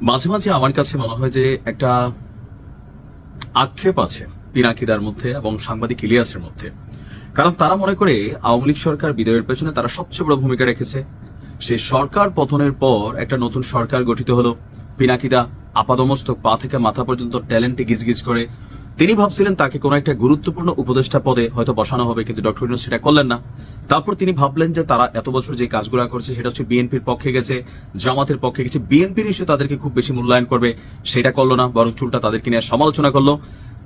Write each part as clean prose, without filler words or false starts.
মাঝে মাঝে আমার কাছে মনে হয় যে একটা আক্ষেপ আছে পিনাকিদার মধ্যে এবং সাংবাদিক ইলিয়াসের মধ্যে। কারণ তারা মনে করে আওয়ামী লীগ সরকার বিদায়ের পেছনে তারা সবচেয়ে বড় ভূমিকা রেখেছে। সেই সরকার পতনের পর একটা নতুন সরকার গঠিত হলো। পিনাকিদা আপাদমস্তক পা থেকে মাথা পর্যন্ত ট্যালেন্টে গিজগিজ করে। তিনি ভাবছিলেন তাকে কোনো একটা গুরুত্বপূর্ণ উপদেষ্টা পদে হয়তো বসানো হবে, কিন্তু ডক্টর ইউনূস সেটা করলেন না। তারপর তিনি ভাবলেন যে তারা এত বছর যে কাজগুলো করছে সেটা হচ্ছে বিএনপির পক্ষে গেছে, জামাতের পক্ষে গেছে, বিএনপির ইস্যু তাদেরকে খুব বেশি মূল্যায়ন করবে, সেটা করলো না, বরং চুলটা তাদেরকে নিয়ে সমালোচনা করলো।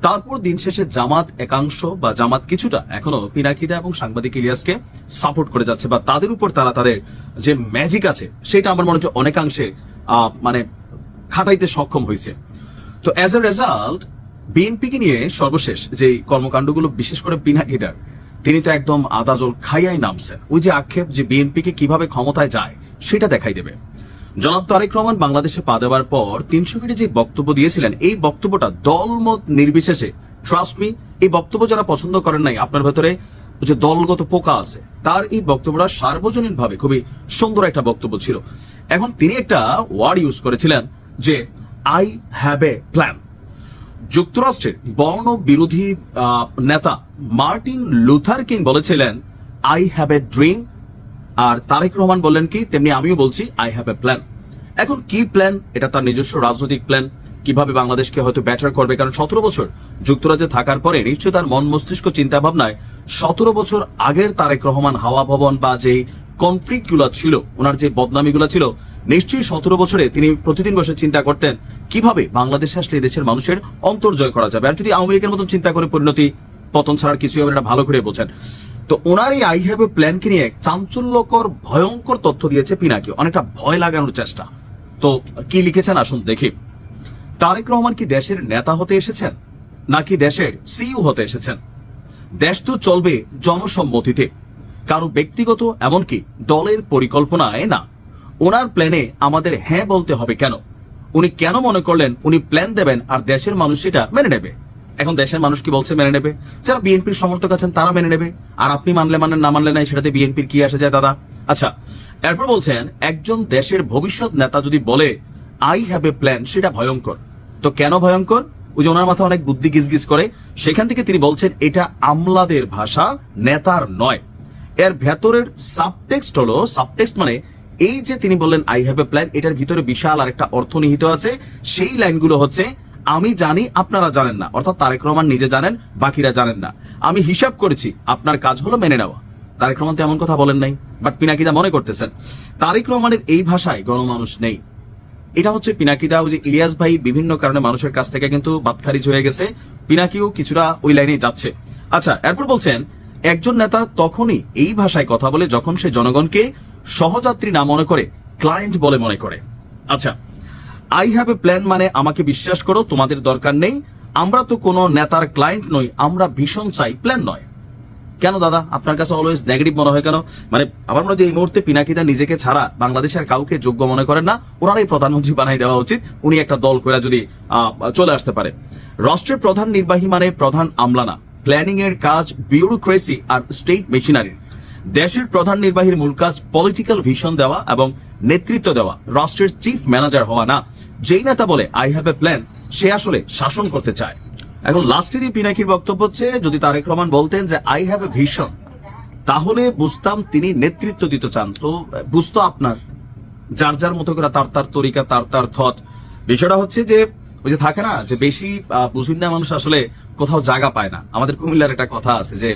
তারপর দিন শেষে জামাত একাংশ বা জামাত কিছুটা এখনো পিনাকিদা এবং সাংবাদিক ইলিয়াসকে সাপোর্ট করে যাচ্ছে, বা তাদের উপর তারা তাদের যে ম্যাজিক আছে সেটা আমার মনে হচ্ছে অনেকাংশে মানে খাটাইতে সক্ষম হয়েছে। তো অ্যাজ এ রেজাল্ট বিএনপিকে নিয়ে সর্বশেষ যে কর্মকাণ্ডগুলো, বিশেষ করে পিনাকিদার, তিনি তো একদম আদাজল খাইয়াই নামছেন। ওই যে আক্ষেপ যে বিএনপিকে কিভাবে ক্ষমতায় যায় সেটা দেখাই দেবে। জনাব তারেক রহমান বাংলাদেশে পা দেওয়ার পর 300 ফিটে যে বক্তব্য দিয়েছিলেন, এই বক্তব্যটা দলমত নির্বিশেষে, ট্রাস্ট মি, এই বক্তব্য যারা পছন্দ করেন নাই, আপনার ভেতরে যে দলগত পোকা আছে, তার এই বক্তব্যটা সার্বজনীনভাবে খুবই সুন্দর একটা বক্তব্য ছিল। এখন তিনি একটা ওয়ার্ড ইউজ করেছিলেন যে আই হ্যাভ এ প্ল্যান। যুক্তরাষ্ট্রের বর্ণ বিরোধী নেতা মার্টিন লুথার কিং বলেছিলেন আই হ্যাভ এ ড্রিম, আর তারেক রহমান বললেন কি তেমনি আমিও বলছি আই হ্যাভ এ প্ল্যান। এখন কি প্ল্যান? এটা তার নিজস্ব রাজনৈতিক প্ল্যান, কিভাবে বাংলাদেশকে হয়তো ব্যাটার করবে। কারণ 17 বছর যুক্তরাজ্যে থাকার পরে নিশ্চয়ই তার মন মস্তিষ্ক চিন্তা ভাবনায় 17 বছর আগের তারেক রহমান হাওয়া ভবন বা যে কনফ্লিক্ট গুলা ছিল, ওনার যে বদনামি গুলা ছিল, নিশ্চয়ই 17 বছরে তিনি প্রতিদিন বসে চিন্তা করতেন কিভাবে বাংলাদেশে আসলে দেশের মানুষের অন্তর্জয় করা যাবে। আর যদি আওয়ামী লীগের মতন চিন্তা করে পরিণতি পতন ছাড়ার কিছু হবে, এটা ভালো করে বোঝেন। তো ওনার এই আই হ্যাভ এ প্ল্যানকে নিয়ে চাঞ্চল্যকর ভয়ঙ্কর তথ্য দিয়েছে পিনাকি, অনেকটা ভয় লাগানোর চেষ্টা। তো কি লিখেছেন আসুন দেখি। তারেক রহমান কি দেশের নেতা হতে এসেছেন নাকি দেশের সিইও হতে এসেছেন? দেশ তো চলবে জনসম্মতিতে, কারো ব্যক্তিগত এমনকি দলের পরিকল্পনায় না। ওনার প্ল্যানে আমাদের হ্যাঁ বলতে হবে কেন? উনি কেন মনে করলেন উনি প্ল্যান দেবেন আর দেশের মানুষ সেটা মেনে নেবে? এখন দেশের মানুষ কি বলছে মেনে নেবে? যারা বিএনপির সমর্থক আছেন তারা মেনে নেবে, আর আপনি মানলে মানেন, না মানলে নাই, সেটাতে বিএনপির কি আসে যায় দাদা? আচ্ছা, এরপর বলছেন একজন দেশের ভবিষ্যৎ নেতা যদি বলে আই হ্যাভ এ প্ল্যান, সেটা ভয়ঙ্কর। তো কেন ভয়ঙ্কর? ওই যে ওনার মাথা অনেক বুদ্ধি গিজগিজ করে, সেখান থেকে তিনি বলছেন এটা আমলাদের ভাষা, নেতার নয়। এর ভেতরের সাবটেক্সট হলো, সাবটেক্সট মানে এই যে তিনি বললেন আই হ্যাভ এ প্ল্যান, এটার ভিতরে বিশাল আর একটা অর্থ নিহিত আছে। সেই লাইনগুলো হচ্ছে আমি জানি আপনারা জানেন না, অর্থাৎ তারেক রহমান নিজে জানেন, বাকিরা জানেন না। আমি হিসাব করেছি, আপনার কাজ হলো মেনে নেওয়া। তারেক রহমান তো এমন কথা বলেন নাই, বাট পিনাকিদা মনে করতেছেন তারেক রহমানের এই ভাষায় গণমানুষ নেই। এটা হচ্ছে পিনাকিদা। ওই যে ইলিয়াস ভাই বিভিন্ন কারণে মানুষের কাছ থেকে কিন্তু বাদ খারিজ হয়ে গেছে, পিনাকিও কিছুটা ওই লাইনে যাচ্ছে। আচ্ছা, এরপর বলছেন একজন নেতা তখনই এই ভাষায় কথা বলে যখন সে জনগণকে সহযাত্রী না মনে করে, ক্লায়েন্ট বলে মনে করে। আচ্ছা, আই হ্যাভ এ প্ল্যান মানে আমাকে বিশ্বাস করো, তোমাদের দরকার নেই, আমরা তো কোনো নেতার ক্লায়েন্ট নই, আমরা ভীষণ চাই, প্ল্যান নয়। কেন দাদা আপনার কাছে অলওয়েজ নেগেটিভ মনে হয় কেন? মানে আমার মনে হয় এই মুহূর্তে পিনাকিদা নিজেকে ছাড়া বাংলাদেশের কাউকে যোগ্য মনে করেন না, ওনারই প্রধানমন্ত্রী বানাই দেওয়া উচিত, উনি একটা দল করে যদি চলে আসতে পারে। রাষ্ট্রের প্রধান নির্বাহী মানে প্রধান আমলা না, প্ল্যানিং এর কাজ বিউরোক্রেসি আর স্টেট মেশিনারি। দেশের প্রধান নির্বাহীর মূল কাজ পলিটিক্যাল ভিশন দেওয়া এবং নেতৃত্ব দেওয়া, রাষ্ট্রের চিফ ম্যানেজার হওয়া না। যেই নেতা বলে আই হ্যাভ এ প্ল্যান, সে আসলে শাসন করতে চায়। এখন লাস্টে দিয়ে পিনাকির বক্তব্য হচ্ছে যদি তারেক রহমান বলতেন যে আই হ্যাভ এ ভিশন, তাহলে বুঝতাম তিনি নেতৃত্ব দিতে চান। তো বুঝতো আপনার যার যার মতো করে তার তার তরিকা, তার তার থট। বিষয়টা হচ্ছে যে ওই যে থাকে না যে বেশি বুঝুন না মানুষ আসলে কোথাও জায়গা পায় না। আমাদের কুমিল্লার একটা কথা আছে যে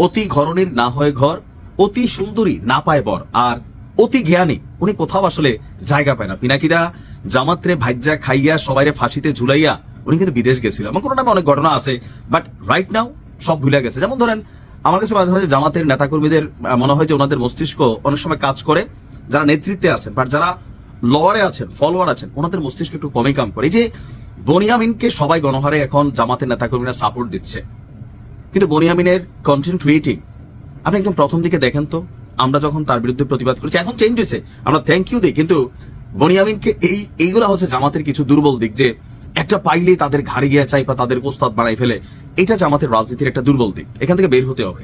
অতি ঘরণীর না হয় ঘর, অতি সুন্দরী না পায় বর, আর অতি জ্ঞানী উনি কোথাও আসলে জায়গা পায় না। পিনাকিদা জামাত্রে ভাইজা খাইয়া সবাইরে ফাঁসিতে ঝুলাইয়া উনি কিন্তু বিদেশ গেছিল, এমন কোনো নামে অনেক ঘটনা আছে, বাট রাইট নাও সব ভুলে গেছে। যেমন ধরেন আমার কাছে মাঝে মাঝে জামাতের নেতাকর্মীদের মনে হয় যে ওনাদের মস্তিষ্ক অনেক সময় কাজ করে, যারা নেতৃত্বে আছেন, বাট যারা লওয়ারে আছেন, ফলোয়ার আছেন, ওনাদের মস্তিষ্ক একটু কমই কাম করে। এই যে বনিয়ামিনকে সবাই গণহারে এখন জামাতের নেতাকর্মীরা সাপোর্ট দিচ্ছে, কিন্তু বনিয়ামিনের কন্টেন্ট ক্রিয়েটিং আপনি একদম প্রথম দিকে দেখেন তো, আমরা যখন তার বিরুদ্ধে প্রতিবাদ করেছি, এখন চেঞ্জ হয়েছে, আমরা থ্যাংক ইউ দিই, কিন্তু বনিয়ামিনকে এইগুলা হচ্ছে জামাতের কিছু দুর্বল দিক, যে একটা পাইলেই তাদের ঘাড়ে গিয়ে চাই বা তাদের ওস্তাদ বানাই ফেলে, এটা জামাতের রাজনীতির একটা দুর্বল দিক। এখান থেকে বের হতে হবে।